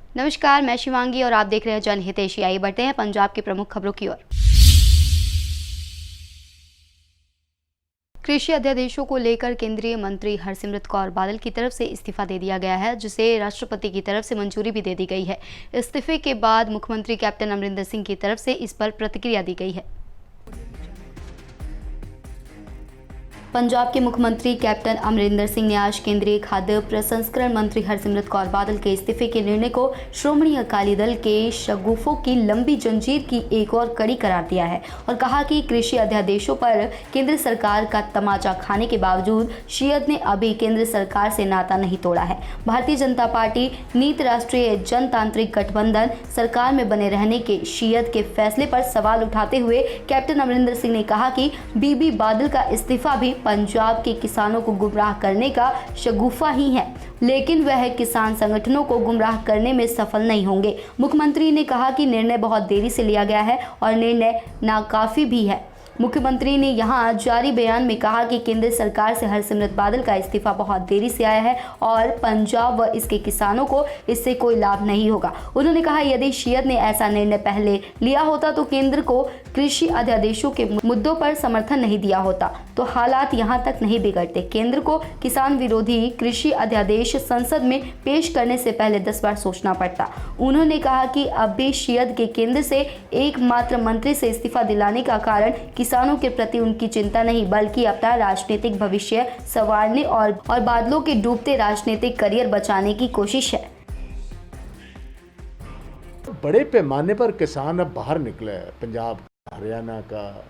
नमस्कार, मैं शिवांगी और आप देख रहे हैं जनहित एशियाई। बढ़ते हैं पंजाब की प्रमुख खबरों की ओर। कृषि अध्यादेशों को लेकर केंद्रीय मंत्री हरसिमरत कौर बादल की तरफ से इस्तीफा दे दिया गया है, जिसे राष्ट्रपति की तरफ से मंजूरी भी दे दी गई है। इस्तीफे के बाद मुख्यमंत्री कैप्टन अमरिंदर सिंह की तरफ से इस पर प्रतिक्रिया दी गई है। पंजाब के मुख्यमंत्री कैप्टन अमरिंदर सिंह ने आज केंद्रीय खाद्य प्रसंस्करण मंत्री हरसिमरत कौर बादल के इस्तीफे के निर्णय को श्रोमणी अकाली दल के शगुफों की लंबी जंजीर की एक और कड़ी करार दिया है और कहा कि कृषि अध्यादेशों पर केंद्र सरकार का तमाचा खाने के बावजूद शियद ने अभी केंद्र सरकार से नाता नहीं तोड़ा है। भारतीय जनता पार्टी नीत राष्ट्रीय जनतांत्रिक गठबंधन सरकार में बने रहने के शियद के फैसले पर सवाल उठाते हुए कैप्टन अमरिंदर सिंह ने कहा कि बीबी बादल का इस्तीफा भी पंजाब के किसानों को गुमराह करने का शगुफा ही है, लेकिन वह किसान संगठनों को गुमराह करने में सफल नहीं होंगे। मुख्यमंत्री ने कहा कि निर्णय बहुत देरी से लिया गया है और निर्णय नाकाफी भी है। मुख्यमंत्री ने यहां जारी बयान में कहा कि केंद्र सरकार से हरसिमरत बादल का इस्तीफा बहुत देरी से आया है और पंजाब व इसके किसानों को इससे कोई लाभ नहीं होगा। उन्होंने कहा यदि शियद ने ऐसा निर्णय पहले लिया होता तो केंद्र को कृषि अध्यादेशों के मुद्दों पर समर्थन नहीं दिया होता तो हालात यहां तक नहीं बिगड़ते। केंद्र को किसान विरोधी कृषि अध्यादेश संसद में पेश करने से पहले 10 बार सोचना पड़ता। उन्होंने कहा कि अब भी शियद के केंद्र से एकमात्र मंत्री से इस्तीफा दिलाने का कारण किसानों के प्रति उनकी चिंता नहीं बल्कि अपना राजनीतिक भविष्य संवारने और बादलों के डूबते राजनीतिक करियर बचाने की कोशिश है। बड़े पैमाने पर किसान अब बाहर निकले हैं, पंजाब का, हरियाणा का,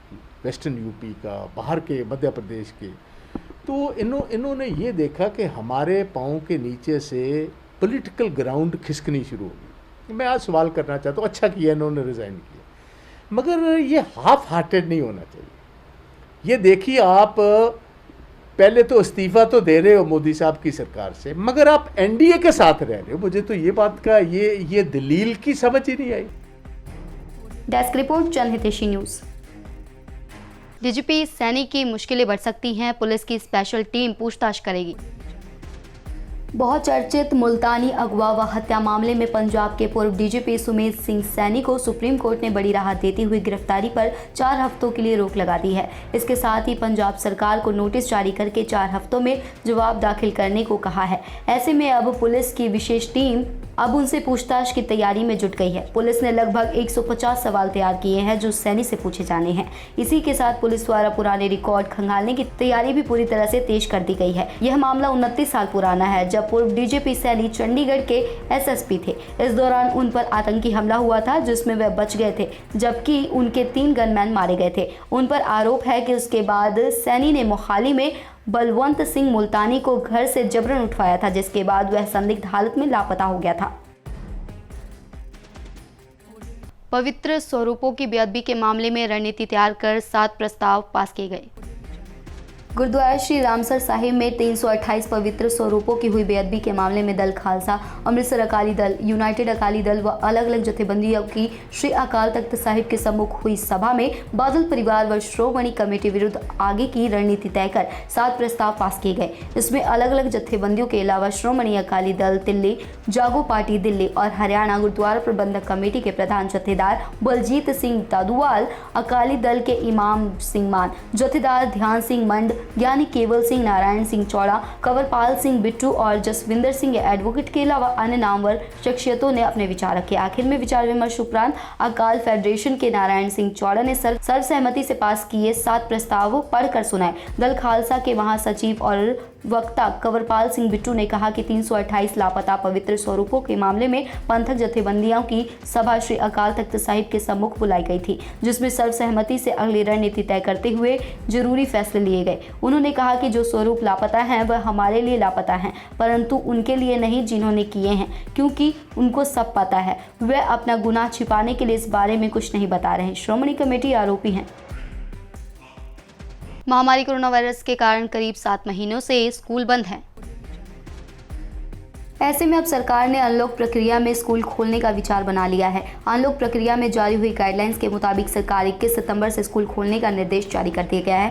वेस्टर्न यूपी का, बाहर के मध्य प्रदेश के। तो इन्होंने ये देखा कि हमारे पाँव के नीचे से पॉलिटिकल ग्राउंड खिसकनी शुरू होगी। मैं आज सवाल करना चाहता हूँ, अच्छा किया इन्होंने रिज़ाइन किया, मगर ये हाफ हार्टेड नहीं होना चाहिए। ये देखिए, आप पहले तो इस्तीफा तो दे रहे हो मोदी साहब की सरकार से, मगर आप एनडीए के साथ रह रहे हो। मुझे तो ये बात का ये दलील की समझ ही नहीं आई। डेस्क रिपोर्ट जनहित न्यूज। डीजीपी सैनी की मुश्किलें बढ़ सकती हैं, पुलिस की स्पेशल टीम पूछताछ करेगी। बहुत चर्चित मुल्तानी अगवा व हत्या मामले में पंजाब के पूर्व डीजीपी सुमेध सिंह सैनी को सुप्रीम कोर्ट ने बड़ी राहत देती हुई गिरफ्तारी पर 4 हफ्तों के लिए रोक लगा दी है। इसके साथ ही पंजाब सरकार को नोटिस जारी करके 4 हफ्तों में जवाब दाखिल करने को कहा है। ऐसे में अब पुलिस की विशेष टीम अब उनसे पूछताछ की तैयारी में जुट गई है। पुलिस ने लगभग 150 सवाल तैयार किए हैं जो सैनी से पूछे जाने हैं। इसी के साथ पुलिस द्वारा पुराने रिकॉर्ड खंगालने की तैयारी भी पूरी तरह से तेज कर दी गई है। यह मामला 29 साल पुराना है, जब पूर्व डीजीपी सैनी चंडीगढ़ के एसएसपी थे। इस दौरान उन पर आतंकी हमला हुआ था जिसमें वह बच गए थे, जबकि उनके 3 गनमैन मारे गए थे। उन पर आरोप है कि उसके बाद सैनी ने मोहाली में बलवंत सिंह मुल्तानी को घर से जबरन उठवाया था, जिसके बाद वह संदिग्ध हालत में लापता हो गया था। पवित्र स्वरूपों की बेअदबी के मामले में रणनीति तैयार कर 7 प्रस्ताव पास किए गए। गुरुद्वारा श्री रामसर साहिब में 328 पवित्र स्वरूपों की हुई बेअदबी के मामले में दल खालसा, अमृतसर अकाली दल, यूनाइटेड अकाली दल व अलग अलग जथेबंदियों की श्री अकाल तख्त साहिब के सम्मुख हुई सभा में बादल परिवार व श्रोमणी कमेटी विरुद्ध आगे की रणनीति तय कर 7 प्रस्ताव पास किए गए। इसमें अलग अलग जथेबंदियों के अलावा श्रोमणी अकाली दल दिल्ली, जागो पार्टी दिल्ली और हरियाणा गुरुद्वारा प्रबंधक कमेटी के प्रधान जथेदार बलजीत सिंह दादुवाल, अकाली दल के इमाम सिंह मान, जथेदार ध्यान सिंह मंड, ज्ञानी केवल सिंह, नारायण सिंह चौड़ा, कंवरपाल सिंह बिट्टू और जसविंदर सिंह एडवोकेट के अलावा अन्य नामवर शख्सियतों ने अपने विचार रखे। आखिर में विचार विमर्श उपरांत अकाल फेडरेशन के नारायण सिंह चौड़ा ने सर्वसहमति से पास किए 7 प्रस्ताव पढ़कर सुनाए। दल खालसा के महासचिव और वक्ता कंवरपाल सिंह बिट्टू ने कहा कि 328 लापता पवित्र स्वरूपों के मामले में पंथक जथेबंदियों की सभा श्री अकाल तख्त साहिब के सम्मुख बुलाई गई थी, जिसमें सर्वसहमति से अगली रणनीति तय करते हुए जरूरी फैसले लिए गए। उन्होंने कहा कि जो स्वरूप लापता हैं वह हमारे लिए लापता हैं, परंतु उनके लिए नहीं जिन्होंने किए हैं, क्योंकि उनको सब पता है। वे अपना गुनाह छिपाने के लिए इस बारे में कुछ नहीं बता रहे। श्रोमणी कमेटी आरोपी हैं। महामारी कोरोना वायरस के कारण करीब 7 महीनों से स्कूल बंद हैं। ऐसे में अब सरकार ने अनलॉक प्रक्रिया में स्कूल खोलने का विचार बना लिया है। अनलॉक प्रक्रिया में जारी हुई गाइडलाइंस के मुताबिक सरकार 21 सितंबर से स्कूल खोलने का निर्देश जारी कर दिया गया है।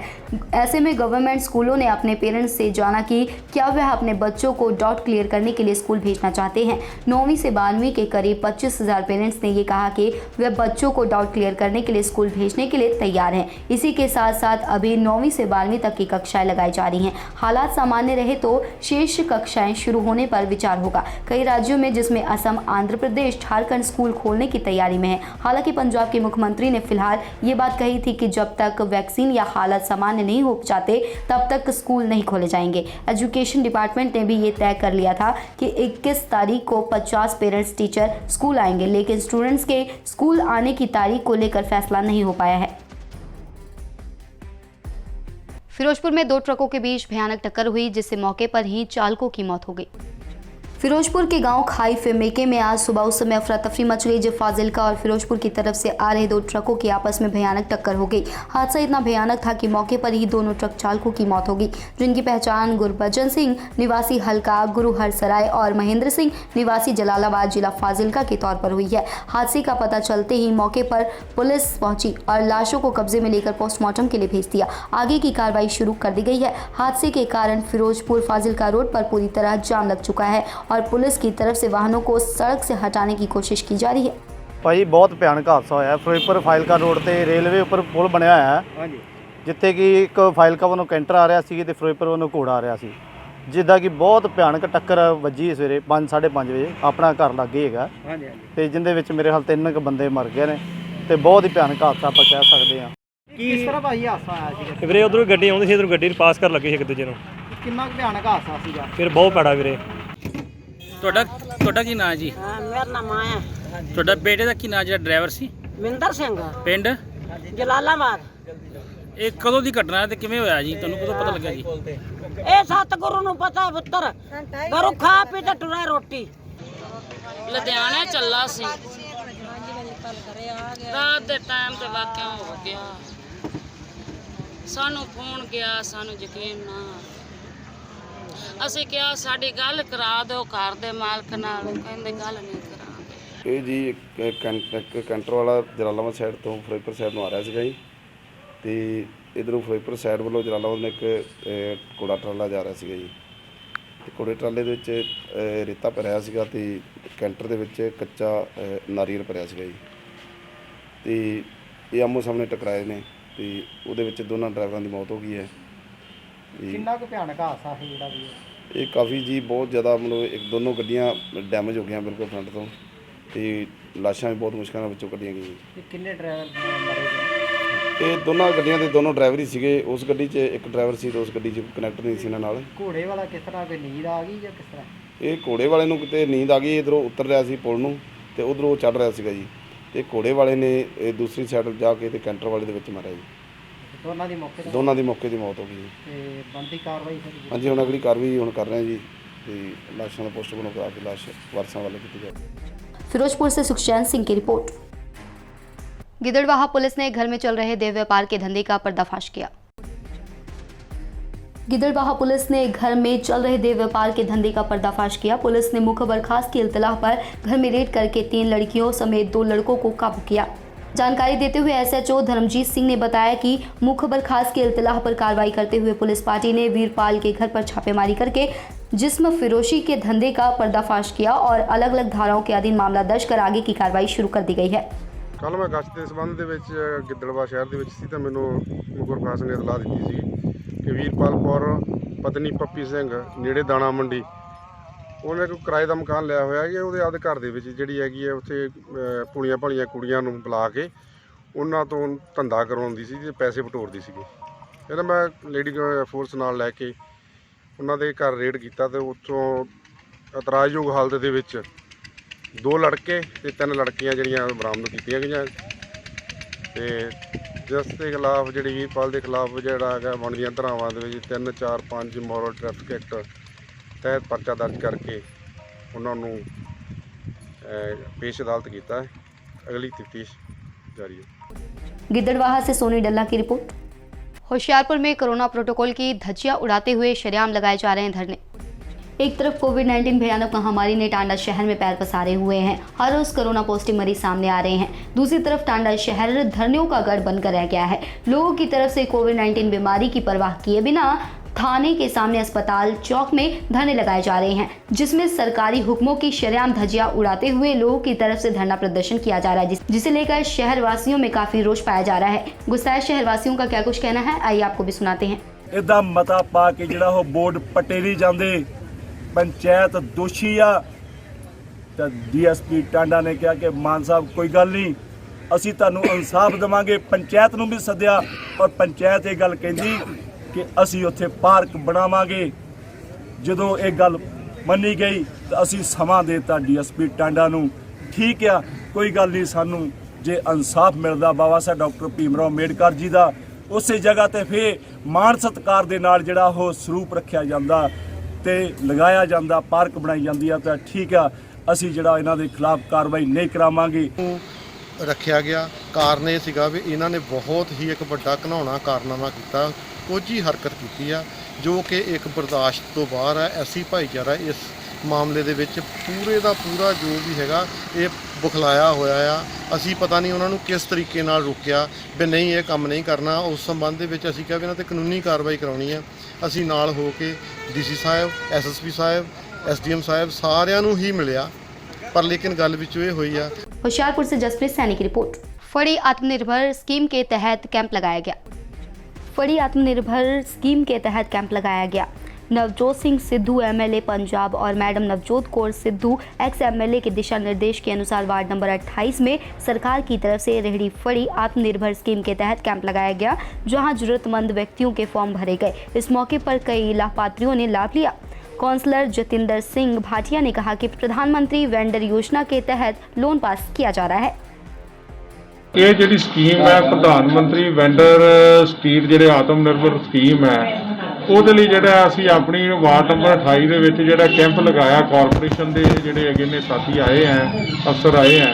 ऐसे में गवर्नमेंट स्कूलों ने अपने पेरेंट्स से जाना कि क्या वह अपने बच्चों को डाउट क्लियर करने के लिए स्कूल भेजना चाहते हैं। 9वीं से 12वीं के करीब 25,000 पेरेंट्स ने ये कहा कि वे बच्चों को डाउट क्लियर करने के लिए स्कूल भेजने के लिए तैयार हैं। इसी के साथ साथ अभी 9वीं से 12वीं तक की कक्षाएं लगाई जा रही हैं। हालात सामान्य रहे तो शेष कक्षाएं शुरू होने पर विचार होगा। कई राज्यों में जिसमें असम, आंध्र प्रदेश, झारखंड स्कूल खोलने की तैयारी में है। हालांकि पंजाब के मुख्यमंत्री ने फिलहाल ये बात कही थी कि जब तक वैक्सीन या हालात सामान्य नहीं हो जाते तब तक स्कूल नहीं खोले जाएंगे। एजुकेशन डिपार्टमेंट ने भी ये तय कर लिया था कि 21 तारीख को 50 पेरेंट्स टीचर स्कूल आएंगे, लेकिन स्टूडेंट्स के स्कूल आने की तारीख को लेकर फैसला नहीं हो पाया है। फिरोजपुर में 2 ट्रकों के बीच भयानक टक्कर हुई, जिससे मौके पर ही चालकों की मौत हो गई। फिरोजपुर के गांव खाई फेमेके में आज सुबह उस समय अफरा तफरी मच गई जब फाजिल्का और फिरोजपुर की तरफ से आ रहे 2 ट्रकों की आपस में भयानक टक्कर हो गई। हादसा इतना भयानक था कि मौके पर ही दोनों ट्रक चालकों की मौत हो गई, जिनकी पहचान गुरबचन सिंह निवासी हल्का गुरुहरसराय और महेंद्र सिंह निवासी जलालाबाद जिला फाजिल्का के तौर पर हुई है। हादसे का पता चलते ही मौके पर पुलिस पहुंची और लाशों को कब्जे में लेकर पोस्टमार्टम के लिए भेज दिया। आगे की कार्रवाई शुरू कर दी गई है। हादसे के कारण फिरोजपुर फाजिल्का रोड पर पूरी तरह जाम लग चुका है और पुलिस की तरफ से वाहनों को सड़क से हटाने की कोशिश की जा रही है। भाई बहुत भयानक हादसा होया फिरोजपुर फाइलका रोड ਤੇ ਰੇਲਵੇ ਉੱਪਰ ਪੁਲ ਬਣਿਆ ਹੋਇਆ ਹੈ ਹਾਂਜੀ, ਜਿੱਥੇ ਕਿ ਇੱਕ ਫਾਈਲਕਾ ਵੱਲੋਂ ਕੈਂਟਰ ਆ ਰਿਹਾ ਸੀ ਤੇ ਫਿਰੋਜ਼ਪੁਰ ਵੱਲੋਂ ਘੋੜਾ ਆ ਰਿਹਾ ਸੀ, ਜਿੱਦਾਂ ਕਿ ਬਹੁਤ ਭਿਆਨਕ ਟੱਕਰ ਵੱਜੀ ਸਵੇਰੇ 5:30 ਵਜੇ ਆਪਣਾ ਘਰ ਲੱਗੇ ਹੈਗਾ ਹਾਂਜੀ ਤੇ ਜਿੰਦੇ ਵਿੱਚ ਮੇਰੇ ਹਾਲ 3 ਕੁ ਬੰਦੇ ਮਰ ਗਏ ਨੇ ਤੇ ਬਹੁਤ ਹੀ ਭਿਆਨਕ ਹਾਦਸਾ ਆਪਾਂ ਕਹਿ ਸਕਦੇ ਹਾਂ। ਕਿਸ ਤਰ੍ਹਾਂ ਭਾਈ ਹਾਦਸਾ ਆਇਆ ਸੀ? ਵੀਰੇ ਉਧਰੋਂ ਗੱਡੀ ਆਉਂਦੀ ਸੀ, ਇਧਰੋਂ ਗੱਡੀ ਪਾਸ ਕਰ ਲੱਗੀ ਸੀ ਇੱਕ ਦੂਜੇ ਨੂੰ। ਕਿੰਨਾ ਕੁ ਭਿਆਨਕ ਹਾਦਸਾ ਸੀਗਾ? ਫਿਰ ਬਹੁਤ ਭੈੜਾ ਵੀਰੇ। ਤੁਹਾਡਾ ਕੀ ਨਾਂ ਹੈ ਜੀ? ਮੇਰਾ ਨਾਮ ਆਇਆ ਤੁਹਾਡਾ ਬੇਟੇ ਦਾ ਕੀ ਨਾਂ ਜਿਹੜਾ ਡਰਾਈਵਰ ਸੀ? ਮਿੰਦਰ ਸਿੰਘ ਪਿੰਡ ਜਲਾਲਾਬਾਦ। ਇਹ ਕਦੋਂ ਦੀ ਘਟਨਾ ਹੈ ਤੇ ਕਿਵੇਂ ਹੋਇਆ ਜੀ? ਤੁਹਾਨੂੰ ਕਦੋਂ ਪਤਾ ਲੱਗਿਆ ਜੀ? ਇਹ ਸਤਿਗੁਰੂ ਨੂੰ ਪਤਾ ਹੈ ਪੁੱਤਰ, ਘਰੋਂ ਖਾ ਪੀ ਤੇ ਟੁਰਾ ਰੋਟੀ। ਲੁਧਿਆਣੇ ਚੱਲਾ ਸੀ, ਰਾਤ ਦੇ ਟਾਈਮ ਤੇ ਵਾਕਿਆ ਹੋ ਗਿਆ। ਸਾਨੂੰ ਫੋਨ ਗਿਆ, ਸਾਨੂੰ ਯਕੀਨ ਨਾ। ਅਸੀਂ ਕਿਹਾ ਸਾਡੀ ਗੱਲ ਕਰਾ ਦਿਓ ਘਰ ਦੇ ਮਾਲਕ ਨਾਲ, ਕਹਿੰਦੇ ਗੱਲ ਨਹੀਂ ਕਰਾਂਗੇ। ਇਹ ਜੀ ਇੱਕ ਕੈਂਟਰ ਵਾਲਾ ਜਲਾਲਾਬਾਦ ਸਾਈਡ ਤੋਂ ਫਿਰੋਜ਼ਪੁਰ ਸਾਈਡ ਨੂੰ ਆ ਰਿਹਾ ਸੀਗਾ ਜੀ, ਤੇ ਇੱਧਰੋਂ ਫਿਰੋਜ਼ਪੁਰ ਸਾਈਡ ਵੱਲੋਂ ਜਲਾਲਾਬਾਦ ਨੂੰ ਇੱਕ ਘੋੜਾ ਟਰਾਲਾ ਜਾ ਰਿਹਾ ਸੀਗਾ ਜੀ, ਤੇ ਘੋੜੇ ਟਰਾਲੇ ਦੇ ਵਿੱਚ ਰੇਤਾ ਭਰਿਆ ਸੀਗਾ ਤੇ ਕੈਂਟਰ ਦੇ ਵਿੱਚ ਕੱਚਾ ਨਾਰੀਅਲ ਭਰਿਆ ਸੀਗਾ ਜੀ, ਤੇ ਇਹ ਆਮੋ ਸਾਹਮਣੇ ਟਕਰਾਏ ਨੇ ਤੇ ਉਹਦੇ ਵਿੱਚ ਦੋਨਾਂ ਡਰਾਈਵਰਾਂ ਦੀ ਮੌਤ ਹੋ ਗਈ ਹੈ। ਕਿੰਨਾ ਕੁ ਭਿਆਨਕ ਹਾਦਸਾ ਸੀ ਜਿਹੜਾ ਵੀ? ਇਹ ਕਾਫੀ ਜੀ ਬਹੁਤ ਜ਼ਿਆਦਾ ਮਤਲਬ ਦੋਨੋਂ ਗੱਡੀਆਂ ਡੈਮੇਜ ਹੋ ਗਈਆਂ ਬਿਲਕੁਲ ਫਰੰਟ ਤੋਂ, ਤੇ ਲਾਸ਼ਾਂ ਵੀ ਬਹੁਤ ਮੁਸ਼ਕਿਲ ਨਾਲ ਵਿੱਚੋਂ ਕੱਢੀਆਂ ਗਈਆਂ। ਤੇ ਕਿੰਨੇ ਡਰਾਈਵਰ ਮਰੇ? ਇਹ ਦੋਨਾਂ ਗੱਡੀਆਂ ਦੇ ਦੋਨੋਂ ਡਰਾਈਵਰ ਹੀ ਸੀਗੇ। ਉਸ ਗੱਡੀ 'ਚ ਇੱਕ ਡਰਾਈਵਰ ਸੀ ਤੇ ਉਸ ਗੱਡੀ 'ਚ ਕਨੈਕਟਰ ਨਹੀਂ ਸੀ ਇਹਨਾਂ ਨਾਲ। ਘੋੜੇ ਵਾਲਾ ਕਿਸ ਤਰ੍ਹਾਂ, ਕੋਈ ਨੀਂਦ ਆ ਗਈ ਜਾਂ ਕਿਸ ਤਰ੍ਹਾਂ? ਇਹ ਘੋੜੇ ਵਾਲੇ ਨੂੰ ਕਿਤੇ ਨੀਂਦ ਆ ਗਈ, ਇੱਧਰੋਂ ਉਤਰ ਰਿਹਾ ਸੀ ਪੁਲ ਨੂੰ ਤੇ ਉਧਰੋਂ ਚੜ੍ਹ ਰਿਹਾ ਸੀਗਾ ਜੀ, ਤੇ ਘੋੜੇ ਵਾਲੇ ਨੇ ਇਹ ਦੂਸਰੀ ਸਾਈਡ ਜਾ ਕੇ ਤੇ ਕੈਂਟਰ ਵਾਲੇ ਦੇ ਵਿੱਚ ਮਾਰਿਆ ਜੀ। ਦੋਨਾਂ ਦੀ ਮੌਕੇ ਦੀ ਮੌਤ ਹੋ ਗਈ ਜੀ। ਤੇ ਬਣਦੀ ਕਾਰਵਾਈ ਫਿਰ? ਹਾਂਜੀ, ਹੁਣ ਅਗਲੀ ਕਾਰਵਾਈ ਹੁਣ ਕਰ ਰਹੇ ਹਾਂ ਜੀ, ਤੇ ਲਾਸ਼ਾਂ ਦਾ ਪੋਸਟਮਾਰਟਮ ਕਰਾ ਕੇ ਲਾਸ਼ ਵਾਰਸਾਂ ਵੱਲ ਕੀਤੀ ਜਾਏ। फिरोजपुर से सुखचैन सिंह की रिपोर्ट। गिदड़बाहा पुलिस ने घर में चल रहे देह व्यापार के धंधे का पर्दाफाश किया। गिदड़बाहा पुलिस ने घर में चल रहे देह व्यापार के धंधे का पर्दाफाश किया। पुलिस ने मुख्य बर्खास्त की इत्तलाह पर घर में रेड करके 3 लड़कियों समेत 2 लड़कों को काबू किया। जानकारी देते हुए SHO धर्मजीत सिंह ने बताया कि मुख्य बर्खास्त की इत्तलाह पर कार्रवाई करते हुए पुलिस पार्टी ने वीरपाल के घर पर छापेमारी करके जिस्म फिरोशी के धंधे का पर्दाफाश किया और अलग अलग धाराओं के अधीन मामला दर्ज कर आगे की कार्रवाई शुरू कर दी गई है। ਕੱਲ੍ਹ ਮੈਂ ਗਸ਼ਤ ਦੇ ਸੰਬੰਧ ਦੇ ਵਿੱਚ ਗਿੱਦੜਬਾਹਾ ਸ਼ਹਿਰ ਦੇ ਵਿੱਚ ਸੀ ਤਾਂ ਮੈਨੂੰ ਮੁਖਬਰ ਬਰਖਾਸਤ ਨੇ ਇਤਲਾਹ ਦਿੱਤੀ ਸੀ ਕਿ ਵੀਰਪਾਲ ਕੌਰ ਪਤਨੀ ਪੱਪੀ ਸਿੰਘ ਨੇੜੇ ਦਾਣਾ ਮੰਡੀ, ਉਹਨੇ ਕੋਈ ਕਿਰਾਏ ਦਾ ਮਕਾਨ ਲਿਆ ਹੋਇਆ ਹੈ। ਉਹਦੇ ਆਪਦੇ ਘਰ ਦੇ ਵਿੱਚ ਜਿਹੜੀ ਹੈਗੀ ਹੈ ਉੱਥੇ ਪੁਲੀਆਂ ਭਾਲੀਆਂ ਕੁੜੀਆਂ ਨੂੰ ਬੁਲਾ ਕੇ ਉਹਨਾਂ ਤੋਂ ਧੰਦਾ ਕਰਵਾਉਂਦੀ ਸੀ ਤੇ ਪੈਸੇ ਬਟੋਰਦੀ ਸੀਗੀ। ਫਿਰ ਮੈਂ ਲੇਡੀ ਫੋਰਸ ਨਾਲ ਲੈ ਕੇ ਉਹਨਾਂ ਦੇ ਘਰ ਰੇਡ ਕੀਤਾ ਤੇ ਉੱਥੋਂ ਇਤਰਾਜ਼ਯੋਗ ਹਾਲਤ ਦੇ ਵਿੱਚ 2 ਲੜਕੇ ਤੇ 3 ਲੜਕੀਆਂ ਜਿਹੜੀਆਂ ਬਰਾਮਦ ਕੀਤੀਆਂ ਗਈਆਂ, ਤੇ ਜਿਸ ਦੇ ਖਿਲਾਫ ਜਿਹੜੀ ਵੀਰਪਾਲ ਦੇ ਖਿਲਾਫ ਜਿਹੜਾ ਹੈਗਾ ਬਣਦੀਆਂ ਧਾਰਾਵਾਂ ਦੇ ਵਿੱਚ 3, 4, 5 ਮੋਰਲ ਟ੍ਰੈਫਿਕ ਐਕਟ ਤਹਿਤ ਪਰਚਾ ਦਰਜ ਕਰਕੇ ਉਹਨਾਂ ਨੂੰ पेश अदालत किया है। अगली तफ्तीश जारी है। गिद्दड़बाहा से सोनी डल्ला की रिपोर्ट। होशियारपुर में कोरोना प्रोटोकॉल की धज्जियां उड़ाते हुए शरेआम लगाए जा रहे हैं धरने। एक तरफ कोविड-19 भयानक महामारी ने टांडा शहर में पैर पसारे हुए हैं। हर रोज कोरोना पॉजिटिव मरीज सामने आ रहे हैं। दूसरी तरफ टांडा शहर धरनेों का गढ़ बनकर रह गया है। लोगों की तरफ से कोविड-19 बीमारी की परवाह किए बिना थाने के सामने अस्पताल चौक में धरने लगाए जा रहे हैं, जिसमें सरकारी हुक्मों की शरेआम धज्जियां उड़ाते हुए लोगों की तरफ से धरना प्रदर्शन किया जा रहा है, जिसे लेकर शहर वासियों में काफी रोष पाया जा रहा है। गुस्साए शहर वासियों का क्या कुछ कहना है, आइए आपको भी सुनाते हैं। इदा मता पा के जिहड़ा वो बोर्ड पटेरी जांदे पंचायत दोषी आ तो DSP टांडा ने कहा कि मान साहब कोई गल नहीं, असीं तुहानूं इंसाफ देवांगे। पंचायत नूं भी सद्दिया और पंचायत ये गल कहंदी कि असीं उत्थे पार्क बनावांगे। जदों ये गल मन्नी गई तो असीं समां देता DSP टांडा नूं। ठीक आ, कोई गल नहीं, सानूं जे इंसाफ मिलदा बाबा साहब डॉक्टर भीमराव अंबेडकर जी दा उसे जगह ते फिर मान सत्कार दे नाल जिहड़ा वो सरूप रखिया जांदा ते लगाया जांदा, पार्क बनाई जांदी आ, तां ठीक आ, असीं जिहड़ा इन्हां दे खिलाफ कार्रवाई नहीं करावांगे। ਰੱਖਿਆ ਗਿਆ ਕਾਰਨ ਇਹ ਸੀਗਾ ਵੀ ਇਹਨਾਂ ਨੇ ਬਹੁਤ ਹੀ ਇੱਕ ਵੱਡਾ ਘਿਨਾਉਣਾ ਕਾਰਨਾਮਾ ਕੀਤਾ, ਕੋਝੀ ਹਰਕਤ ਕੀਤੀ ਆ ਜੋ ਕਿ ਇੱਕ ਬਰਦਾਸ਼ਤ ਤੋਂ ਬਾਹਰ ਹੈ। ਐਸੀ ਭਾਈਚਾਰਾ ਇਸ ਮਾਮਲੇ ਦੇ ਵਿੱਚ ਪੂਰੇ ਦਾ ਪੂਰਾ ਜੋ ਵੀ ਹੈਗਾ ਇਹ ਬੁਖਲਾਇਆ ਹੋਇਆ ਆ। ਅਸੀਂ ਪਤਾ ਨਹੀਂ ਉਹਨਾਂ ਨੂੰ ਕਿਸ ਤਰੀਕੇ ਨਾਲ ਰੋਕਿਆ ਵੀ ਨਹੀਂ ਇਹ ਕੰਮ ਨਹੀਂ ਕਰਨਾ। ਉਸ ਸੰਬੰਧ ਦੇ ਵਿੱਚ ਅਸੀਂ ਕਿਹਾ ਵੀ ਇਹਨਾਂ ਤੇ ਕਾਨੂੰਨੀ ਕਾਰਵਾਈ ਕਰਾਉਣੀ ਆ। ਅਸੀਂ ਨਾਲ ਹੋ ਕੇ DC ਸਾਹਿਬ, SSP ਸਾਹਿਬ, SDM ਸਾਹਿਬ ਸਾਰਿਆਂ ਨੂੰ ਹੀ ਮਿਲਿਆ, पर लेकिन गल विचों ये हुई है। होशियारपुर से जसप्रीत सैनी की रिपोर्ट। फड़ी आत्मनिर्भर स्कीम के तहत कैंप लगाया गया। फड़ी आत्मनिर्भर स्कीम के तहत कैंप लगाया गया। नवजोत सिंह सिद्धू MLA पंजाब और मैडम नवजोत कौर सिद्धू ex-MLA के दिशा निर्देश के अनुसार वार्ड नंबर 28 में सरकार की तरफ से रेहड़ी फड़ी आत्मनिर्भर स्कीम के तहत कैंप लगाया गया, जहां जरूरतमंद व्यक्तियों के फॉर्म भरे गए। इस मौके पर कई लाभार्थियों ने लाभ लिया। काउंसलर जतिंदर सिंह भाटिया ने कहा कि प्रधानमंत्री वेंडर योजना के तहत लोन पास किया जा रहा है। ਇਹ ਜਿਹੜੀ ਸਕੀਮ ਹੈ ਪ੍ਰਧਾਨ ਮੰਤਰੀ ਵੈਂਡਰ ਸਟਰੀਟ ਜਿਹੜੇ ਆਤਮ ਨਿਰਭਰ ਸਕੀਮ ਹੈ ਉਹਦੇ ਲਈ ਜਿਹੜਾ ਅਸੀਂ ਆਪਣੀ ਵਾਰਡ ਨੰਬਰ 28 ਦੇ ਵਿੱਚ ਜਿਹੜਾ ਕੈਂਪ ਲਗਾਇਆ। ਕਾਰਪੋਰੇਸ਼ਨ ਦੇ ਜਿਹੜੇ ਅੱਗੇ ਨੇ ਸਾਥੀ ਆਏ ਹੈ, ਅਫਸਰ ਆਏ ਹੈ,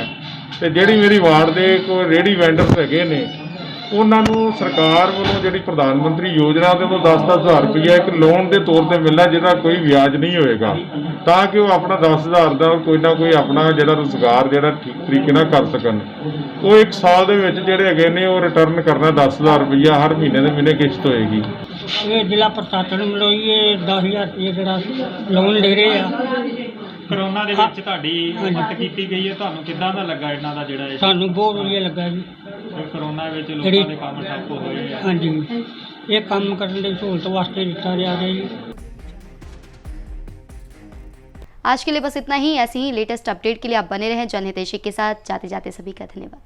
ਤੇ ਜਿਹੜੀ ਮੇਰੀ ਵਾਰਡ ਦੇ ਕੋਈ ਰੇਹੜੀ ਵੈਂਡਰਸ ਹੈਗੇ ਨੇ ਉਹਨਾਂ ਨੂੰ ਸਰਕਾਰ ਵੱਲੋਂ ਜਿਹੜੀ ਪ੍ਰਧਾਨ ਮੰਤਰੀ ਯੋਜਨਾ ਦੇ ਤੋਂ 10,000 ਰੁਪਈਆ ਇੱਕ ਲੋਨ ਦੇ ਤੌਰ ਤੇ ਮਿਲਣਾ, ਜਿਹਦਾ ਕੋਈ ਵਿਆਜ ਨਹੀਂ ਹੋਏਗਾ, ਤਾਂ ਕਿ ਉਹ ਆਪਣਾ 10,000 ਦਾ ਕੋਈ ਨਾ ਕੋਈ ਆਪਣਾ ਜਿਹੜਾ ਰੁਜ਼ਗਾਰ ਜਿਹੜਾ ਠੀਕ ਤਰੀਕੇ ਨਾਲ ਕਰ ਸਕਣ। ਉਹ ਇੱਕ ਸਾਲ ਦੇ ਵਿੱਚ ਜਿਹੜੇ ਹੈਗੇ ਨੇ ਉਹ ਰਿਟਰਨ ਕਰਨਾ 10,000 ਰੁਪਈਆ ਹਰ ਮਹੀਨੇ ਦੇ ਮਹੀਨੇ ਕਿਸ਼ਤ ਹੋਏਗੀ। ਇਹ ਜ਼ਿਲ੍ਹਾ ਪ੍ਰਸ਼ਾਸਨ ਵੱਲੋਂ ਇਹ 10,000 ਰੁਪਏ ਜਿਹੜਾ ਲੋਨ ਦੇ ਰਹੇ ਆ। ਕਰੋਨਾ ਦੇ ਵਿੱਚ ਤੁਹਾਡੀ ਮਦਦ ਕੀਤੀ ਗਈ ਹੈ, ਤੁਹਾਨੂੰ ਕਿੱਦਾਂ ਦਾ ਲੱਗਾ ਇਹਨਾਂ ਦਾ ਜਿਹੜਾ ਸਾਨੂੰ ਬਹੁਤ ਵਧੀਆ ਲੱਗਾ ਜੀ। ਕਰੋਨਾ ਵਿੱਚ ਲੋਕਾਂ ਦੇ ਕੰਮ ਠੱਪ ਹੋਏ ਆ। ਹਾਂਜੀ, ਇਹ ਕੰਮ ਕਰਨ ਦੀ ਸਹੂਲਤ वास्ते ਦਿੱਤਾ ਜਾ ਰਿਹਾ ਜੀ। आज के लिए बस इतना ही। ऐसे ही लेटेस्ट अपडेट के लिए आप बने रहें जनहितैषी के साथ। जाते जाते सभी का धन्यवाद।